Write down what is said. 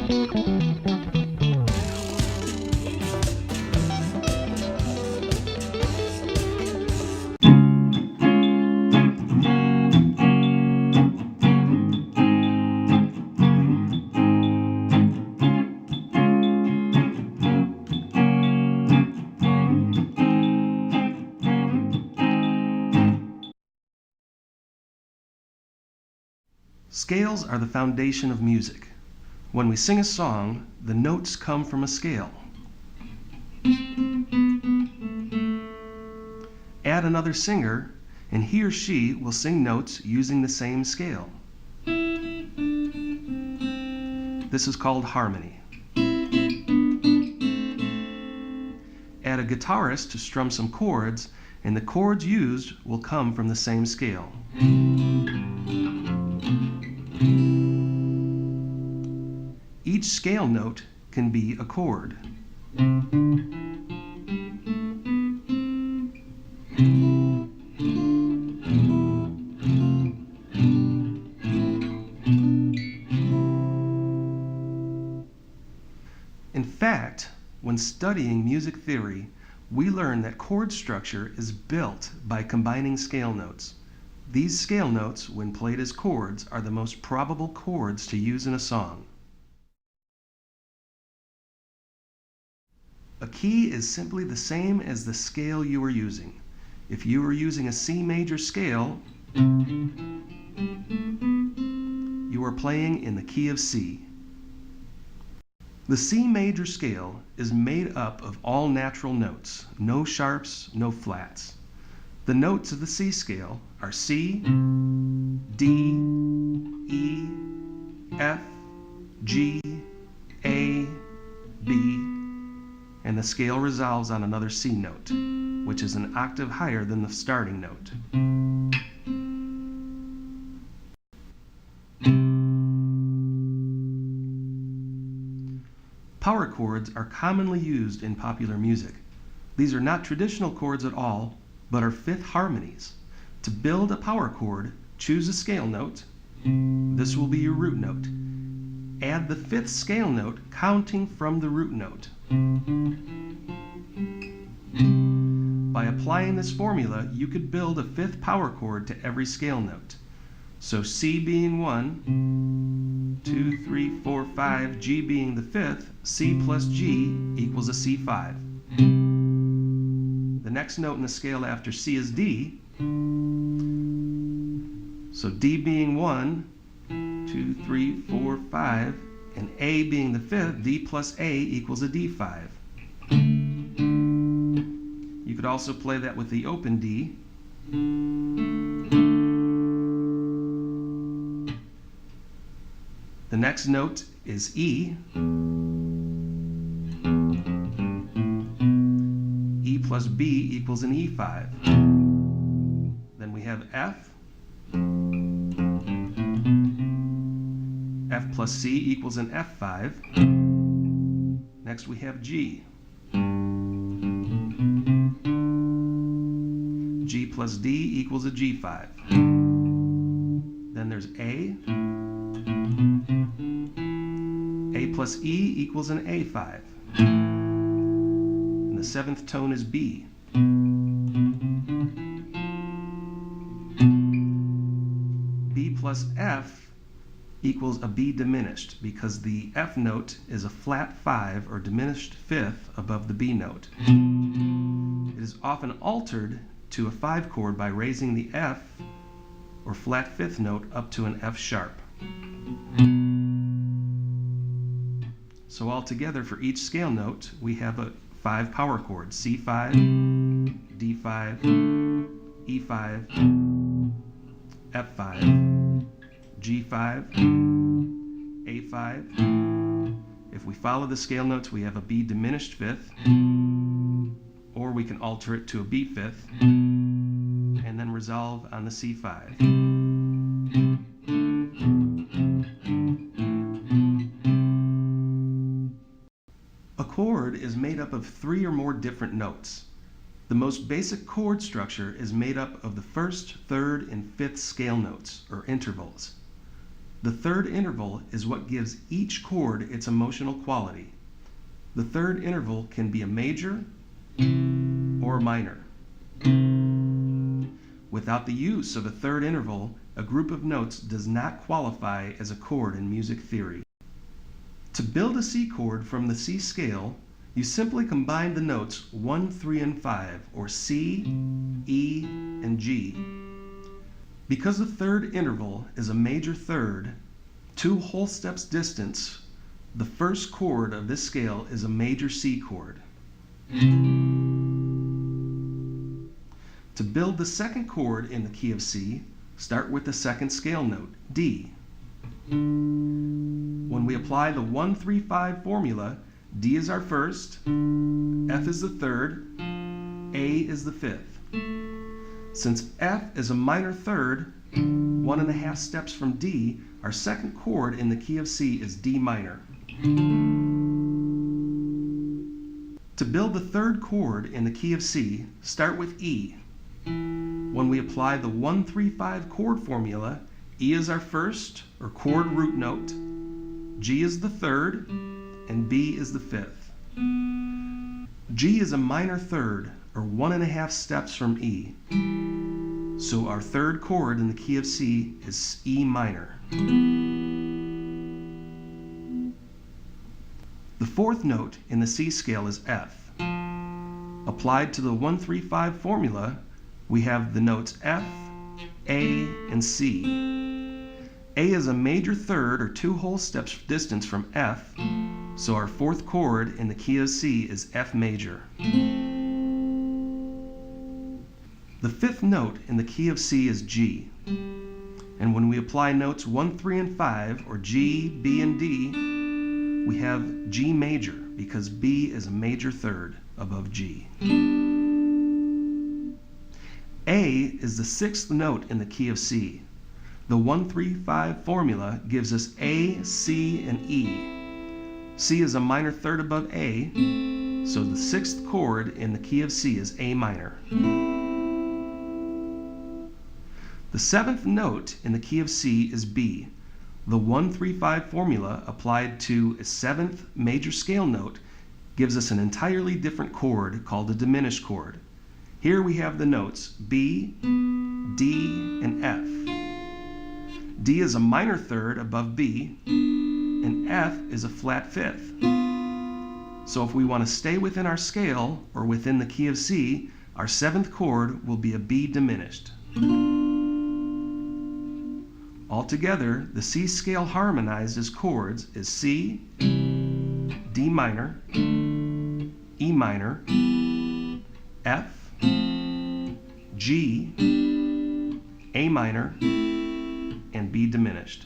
Scales are the foundation of music. When we sing a song, the notes come from a scale. Add another singer, and he or she will sing notes using the same scale. This is called harmony. Add a guitarist to strum some chords, and the chords used will come from the same scale. Each scale note can be a chord. In fact, when studying music theory, we learn that chord structure is built by combining scale notes. These scale notes, when played as chords, are the most probable chords to use in a song. A key is simply the same as the scale you are using. If you are using a C major scale, you are playing in the key of C. The C major scale is made up of all natural notes, no sharps, no flats. The notes of the C scale are C, D, E, F, G, A, B, and the scale resolves on another C note, which is an octave higher than the starting note. Power chords are commonly used in popular music. These are not traditional chords at all, but are fifth harmonies. To build a power chord, choose a scale note. This will be your root note. Add the fifth scale note counting from the root note. By applying this formula, you could build a fifth power chord to every scale note. So C being 1, 2, 3, 4, 5, G being the fifth, C plus G equals a C5. The next note in the scale after C is D. So D being 1, 2, 3, 4, 5, and A being the fifth, D plus A equals a D5. You could also play that with the open D. The next note is E. E plus B equals an E5. Then we have F. F plus C equals an F5. Next we have G. G plus D equals a G5. Then there's A. A plus E equals an A5. And the seventh tone is B. B plus F equals a B diminished because the F note is a flat 5 or diminished fifth above the B note. It is often altered to a 5 chord by raising the F or flat fifth note up to an F sharp. So altogether for each scale note we have a 5 power chords: C5, D5, E5, F5, G5, A5. If we follow the scale notes, we have a B diminished fifth, or we can alter it to a B fifth, and then resolve on the C5. A chord is made up of 3 or more different notes. The most basic chord structure is made up of the first, third, and fifth scale notes, or intervals. The third interval is what gives each chord its emotional quality. The third interval can be a major or minor. Without the use of a third interval, a group of notes does not qualify as a chord in music theory. To build a C chord from the C scale, you simply combine the notes 1, 3, and 5, or C, E, and G. Because the third interval is a major third, 2 whole steps distance, the first chord of this scale is a major C chord. To build the second chord in the key of C, start with the second scale note, D. When we apply the 1, 3, 5 formula, D is our first, F is the third, A is the fifth. Since F is a minor third, 1.5 steps from D, our second chord in the key of C is D minor. To build the third chord in the key of C, start with E. When we apply the 1, 3, 5 chord formula, E is our first, or chord root note, G is the third, and B is the fifth. G is a minor third, or 1.5 steps from E. So our third chord in the key of C is E minor. The fourth note in the C scale is F. Applied to the 1, 3, 5 formula, we have the notes F, A, and C. A is a major third, or 2 whole steps distance from F, so our fourth chord in the key of C is F major. The fifth note in the key of C is G. And when we apply notes 1, 3, and 5, or G, B, and D, we have G major because B is a major third above G. A is the sixth note in the key of C. The 1, 3, 5 formula gives us A, C, and E. C is a minor third above A, so the sixth chord in the key of C is A minor. The seventh note in the key of C is B. The 1, 3, 5 formula applied to a seventh major scale note gives us an entirely different chord called a diminished chord. Here we have the notes B, D, and F. D is a minor third above B, and F is a flat fifth. So if we want to stay within our scale, or within the key of C, our seventh chord will be a B diminished. Altogether, the C scale harmonized as chords is C, D minor, E minor, F, G, A minor, and B diminished.